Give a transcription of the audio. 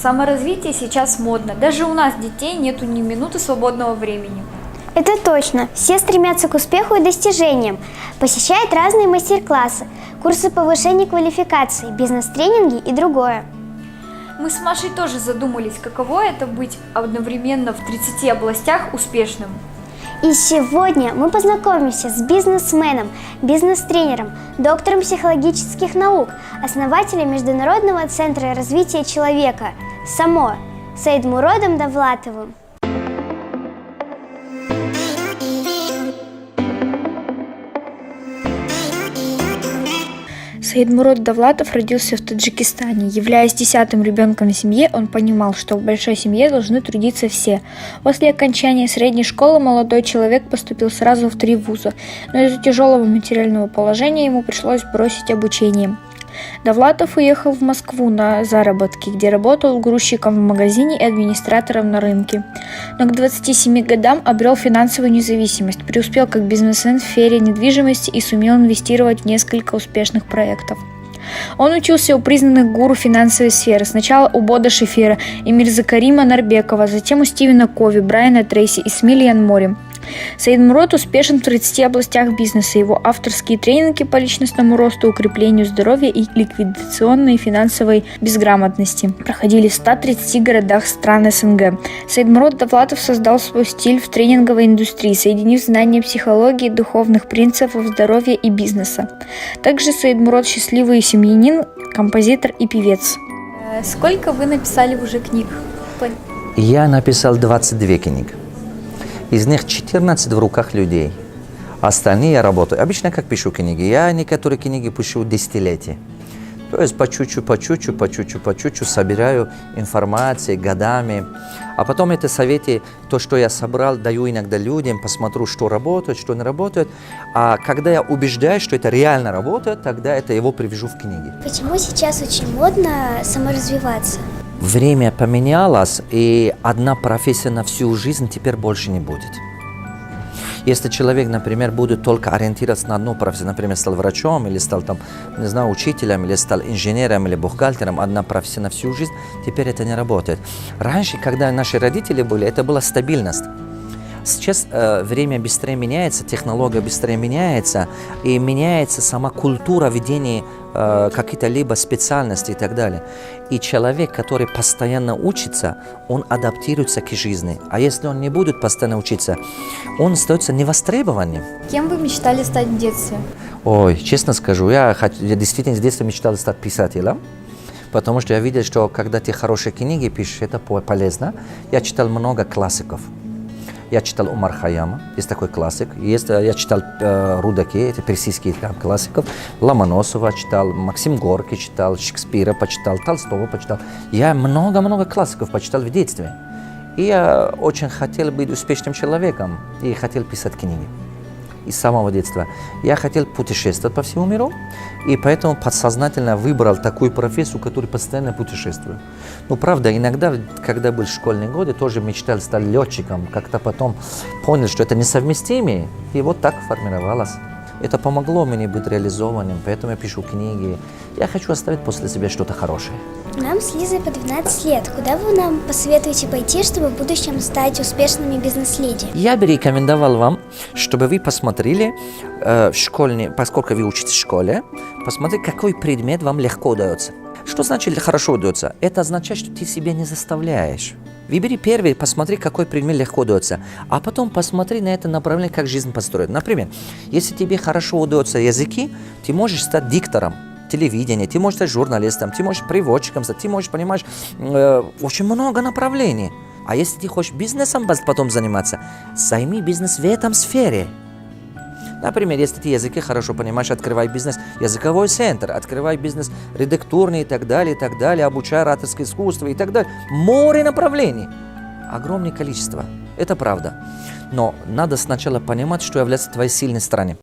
Саморазвитие сейчас модно. Даже у нас, детей, нету ни минуты свободного времени. Это точно. Все стремятся к успеху и достижениям, посещают разные мастер-классы, курсы повышения квалификации, бизнес-тренинги и другое. Мы с Машей тоже задумались, каково это быть одновременно в 30 областях успешным. И сегодня мы познакомимся с бизнесменом, бизнес-тренером, доктором психологических наук, основателем Международного центра развития человека САМО Саидмуродом Давлатовым. Саидмурод Давлатов родился в Таджикистане. Являясь 10-м ребенком в семье, он понимал, что в большой семье должны трудиться все. После окончания средней школы молодой человек поступил сразу в 3 вуза, но из-за тяжелого материального положения ему пришлось бросить обучение. Давлатов уехал в Москву на заработки, где работал грузчиком в магазине и администратором на рынке. Но к 27 годам обрел финансовую независимость, преуспел как бизнесмен в сфере недвижимости и сумел инвестировать в несколько успешных проектов. Он учился у признанных гуру финансовой сферы, сначала у Бода Шефира и Мирзакарима Нарбекова, затем у Стивена Кови, Брайана Трейси и Смильян Мори. Саидмурод успешен в 30 областях бизнеса. Его авторские тренинги по личностному росту, укреплению здоровья и ликвидационной и финансовой безграмотности проходили в 130 городах стран СНГ. Саидмурод Давлатов создал свой стиль в тренинговой индустрии, соединив знания психологии, духовных принципов, здоровья и бизнеса. Также Саидмурод счастливый семьянин, композитор и певец. Сколько вы написали уже книг? Я написал 22 книги. Из них 14 в руках людей. Остальные я работаю. Обычно как пишу книги? Я некоторые книги пишу десятилетия. То есть по чуть-чуть собираю информацию годами. А потом это советы, то, что я собрал, даю иногда людям, посмотрю, что работает, что не работает. А когда я убеждаюсь, что это реально работает, тогда это его привяжу в книги. Почему сейчас очень модно саморазвиваться? Время поменялось, и одна профессия на всю жизнь теперь больше не будет. Если человек, например, будет только ориентироваться на одну профессию, например, стал врачом, или стал там, не знаю, учителем, или стал инженером, или бухгалтером, одна профессия на всю жизнь, теперь это не работает. Раньше, когда наши родители были, это была стабильность. Сейчас время быстрее меняется, технология быстрее меняется, и меняется сама культура ведения каких-то либо специальностей и так далее. И человек, который постоянно учится, он адаптируется к жизни. А если он не будет постоянно учиться, он остается невостребованным. Кем вы мечтали стать в детстве? Ой, честно скажу, я действительно с детства мечтал стать писателем. Потому что я видел, что когда ты хорошие книги пишешь, это полезно. Я читал много классиков. Я читал Умар Хайяма, есть такой классик. Я читал Рудаки, это персидские классиков. Ломоносова читал, Максим Горький читал, Шекспира почитал, Толстого почитал. Я много-много классиков почитал в детстве. И я очень хотел быть успешным человеком и хотел писать книги. И с самого детства. Я хотел путешествовать по всему миру, и поэтому подсознательно выбрал такую профессию, которую постоянно путешествую. Ну, правда, иногда, когда был в школьные годы, тоже мечтал стать летчиком. Как-то потом понял, что это несовместимые, и вот так формировалось. Это помогло мне быть реализованным, поэтому я пишу книги. Я хочу оставить после себя что-то хорошее. Нам с Лизой по 12 лет. Куда вы нам посоветуете пойти, чтобы в будущем стать успешными бизнес-леди? Я бы рекомендовал вам, чтобы вы посмотрели в школе, поскольку вы учитесь в школе, посмотрите, какой предмет вам легко удается. Что значит хорошо удается? Это означает, что ты себя не заставляешь. Выбери первый, посмотри, какой предмет легко удается, а потом посмотри на это направление, как жизнь построить. Например, если тебе хорошо удаются языки, ты можешь стать диктором телевидения, ты можешь стать журналистом, ты можешь переводчиком стать, ты можешь, понимаешь, очень много направлений. А если ты хочешь бизнесом потом заниматься, займи бизнес в этом сфере. Например, если ты языки хорошо понимаешь, открывай бизнес, языковой центр, открывай бизнес редактурный и так далее, обучай ораторское искусство и так далее. Море направлений. Огромное количество. Это правда. Но надо сначала понимать, что является твоей сильной стороной.